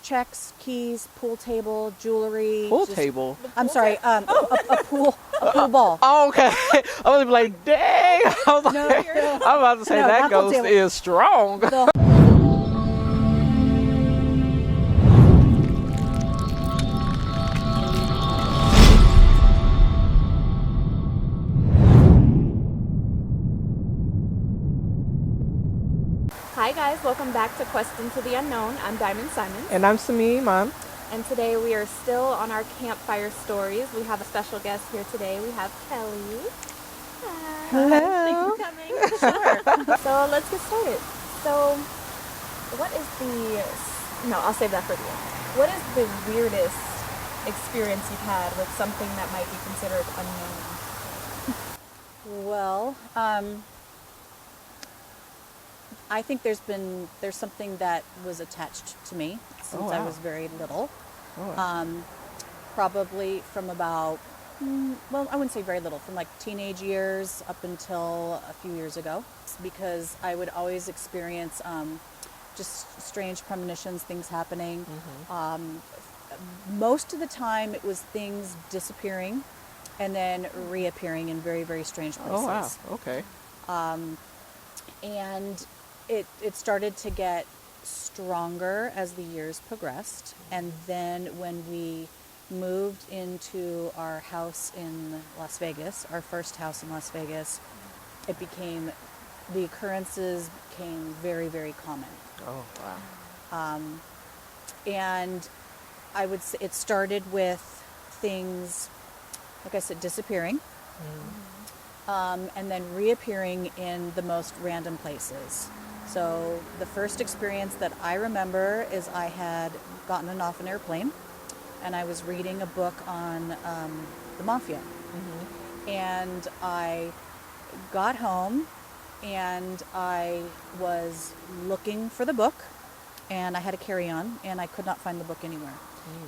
checks, keys, pool table, jewelry. Pool table? I'm sorry, a pool ball. Oh, okay. I was like, dang. I was like, I'm about to say No, that not pool ghost table. is strong. Hi guys, welcome back to Quest into the Unknown. I'm Diamond Simon. And I'm Sami, Mom. And today we are still on our Campfire Stories. We have a special guest here today. We have Kelly. Hi. Hello. Thank you for coming. Sure. So let's get started. So I'll save that for the end. What is the weirdest experience you've had with something that might be considered unknown? Well, I think there's something that was attached to me since Oh, wow. I was very little. Oh. Probably from about, well, I wouldn't say very little, from like teenage years up until a few years ago, because I would always experience just strange premonitions, things happening. Mm-hmm. Most of the time it was things disappearing and then reappearing in very, very strange places. Oh, wow. Okay. And it started to get stronger as the years progressed. And then when we moved into our house in Las Vegas, our first house in Las Vegas, the occurrences became very, very common. Oh, wow. And I would say it started with things, like I said, disappearing. And then reappearing in the most random places. So the first experience that I remember is I had gotten off an airplane and I was reading a book on the mafia. Mm-hmm. And I got home and I was looking for the book and I had a carry-on and I could not find the book anywhere.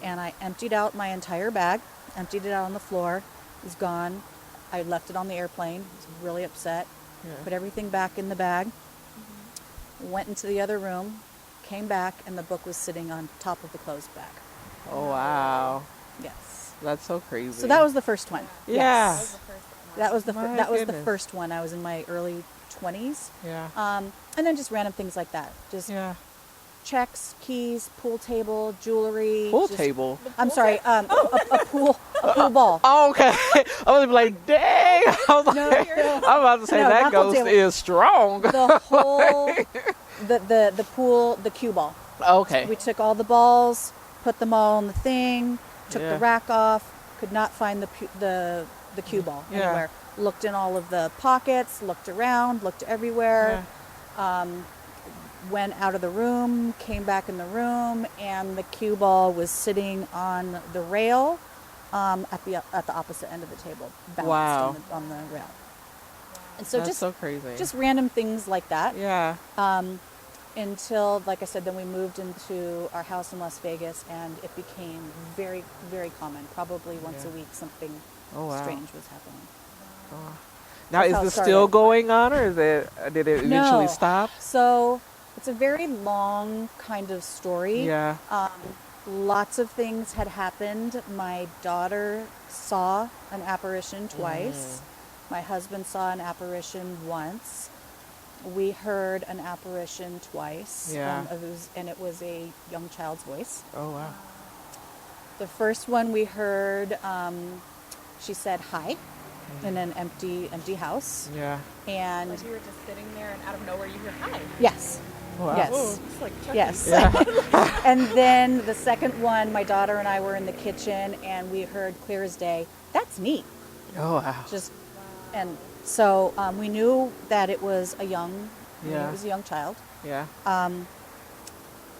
And I emptied out my entire bag, emptied it out on the floor, it was gone. I left it on the airplane. I was really upset. Yeah. Put everything back in the bag. Went into the other room. Came back, and the book was sitting on top of the clothes bag. Oh, wow. Yes. That's so crazy. So that was the first one. Yeah. Yes. That was the goodness. first one. I was in my early 20s. Yeah. And then just random things like that. Just Yeah. checks, keys, pool table, jewelry. Pool table? I'm sorry. A pool ball. Oh, okay. I was like, dang. I was like, I'm about to say No, that not pool ghost table. is strong. The whole the pool, the cue ball. Okay. We took all the balls, put them all on the thing, took Yeah. the rack off, could not find the cue ball Yeah. anywhere. Looked in all of the pockets, looked around, looked everywhere. Went out of the room, came back in the room, and the cue ball was sitting on the rail at the opposite end of the table, balanced Wow. on the rail. And so That's so crazy. just random things like that. Yeah. Until, like I said, then we moved into our house in Las Vegas, and it became very, very common. Probably once a week, something Oh, wow. strange was happening. Now, That's is how it this started. still going on, or did it eventually No. stop? So it's a very long kind of story. Yeah. Lots of things had happened. My daughter saw an apparition twice. My husband saw an apparition once. We heard an apparition twice. Yeah. It was a young child's voice. Oh, wow. The first one we heard, she said hi in an empty house. Yeah. And Like you were just sitting there and out of nowhere you hear hi. yes. Wow. Yes. Oh, it's like Chucky. Yes. Yeah. And then the second one, my daughter and I were in the kitchen and we heard clear as day, that's neat. Oh, wow. And so we knew that it was a young child. Yeah.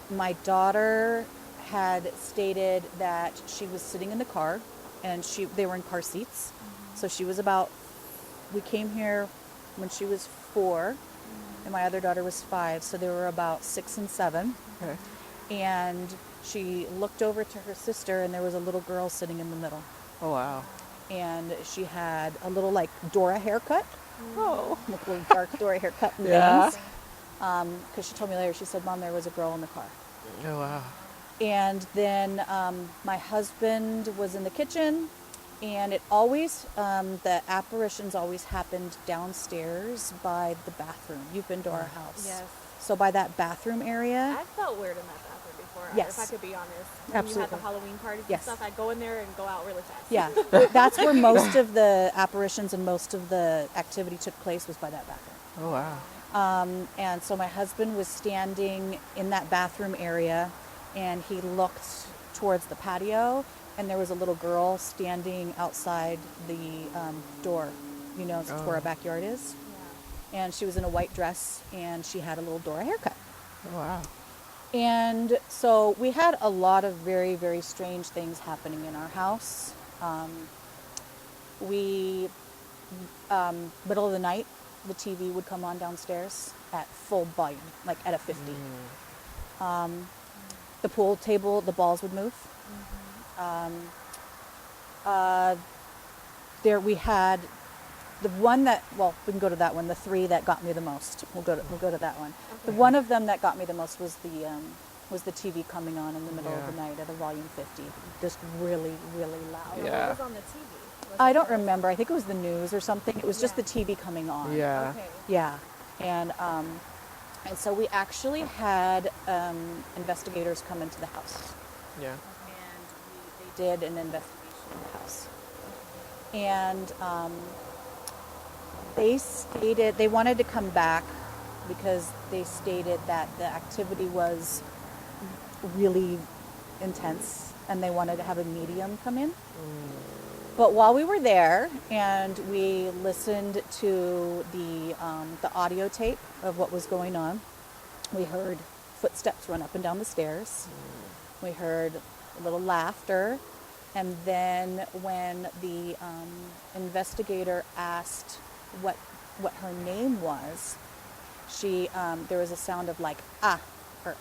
My daughter had stated that she was sitting in the car and they were in car seats. So we came here when she was 4 and my other daughter was 5. So they were about 6 and 7. Okay. And she looked over to her sister and there was a little girl sitting in the middle. Oh, wow. And she had a little like Dora haircut. Oh. Like a little dark Dora haircut and Yeah. bangs. Because she told me later, she said, Mom, there was a girl in the car. Oh, wow. And then my husband was in the kitchen, and it always, the apparitions always happened downstairs by the bathroom. You've been to our house. Yes. So by that bathroom area. I felt weird in that bathroom before. Yes. If I could be honest. When Absolutely. you had the Halloween parties and Yes. stuff, I'd go in there and go out really fast. Yeah, that's where most of the apparitions and most of the activity took place, was by that bathroom. Oh wow. And so my husband was standing in that bathroom area, and he looked towards the patio, and there was a little girl standing outside the door, where our backyard is. Yeah. And she was in a white dress, and she had a little Dora haircut. Oh wow. And so we had a lot of very, very strange things happening in our house. Middle of the night, the TV would come on downstairs at full volume, like at a 50. The pool table, the balls would move. There we had the one that, we can go to that one, the three that got me the most. We'll go to that one. Okay. The one of them that got me the most was the TV coming on in the middle of Yeah. the night at a volume 50, just really, really loud. Yeah. What was on the TV? I don't remember. I think it was the news or something. It was just the TV coming on. Yeah. Okay. Yeah. And so we actually had investigators come into the house. Yeah. And they did an investigation in the house. And they stated they wanted to come back because they stated that the activity was really intense, and they wanted to have a medium come in. But while we were there and we listened to the audio tape of what was going on, we heard footsteps run up and down the stairs. We heard a little laughter. And then when the investigator asked what her name was, there was a sound of like ah, or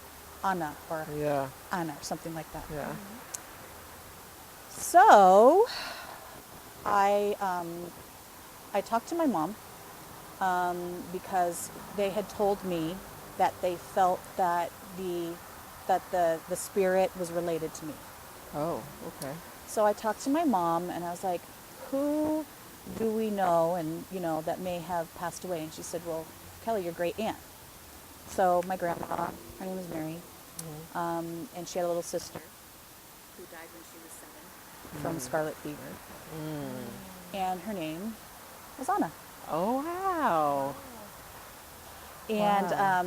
Anna, or Yeah. Anna, or something like that. Yeah. So I talked to my mom because they had told me that they felt that the spirit was related to me. Oh, okay. So I talked to my mom, and I was like, who do we know and that may have passed away? And she said, well, Kelly, your great aunt. So my grandma, her name was Mary, and she had a little sister who died when she was 7 from scarlet fever. And her name was Anna. Oh wow. And Wow.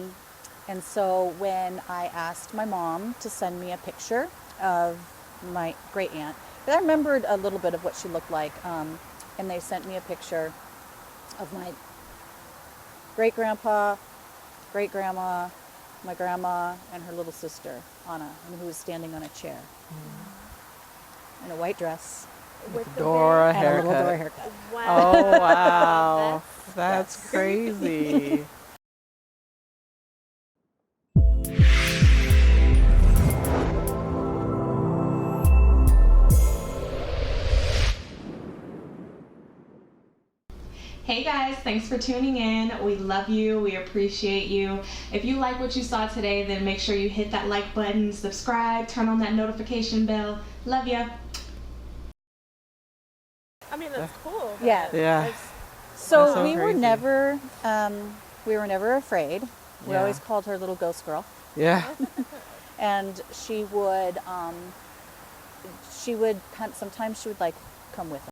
and so when I asked my mom to send me a picture of my great aunt, but I remembered a little bit of what she looked like, and they sent me a picture of my great grandpa, great grandma, my grandma, and her little sister Anna, who was standing on a chair in a white dress With the Dora and a little haircut. Dora haircut. Wow. Oh wow. That's Yes. crazy. Hey guys, thanks for tuning in. We love you. We appreciate you. If you like what you saw today, then make sure you hit that like button, subscribe, turn on that notification bell. Love ya. I mean, that's cool. but Yeah. Yeah. it's- So That's so we were crazy. never afraid. We Yeah. always called her little ghost girl, Yeah. and sometimes she would like come with us.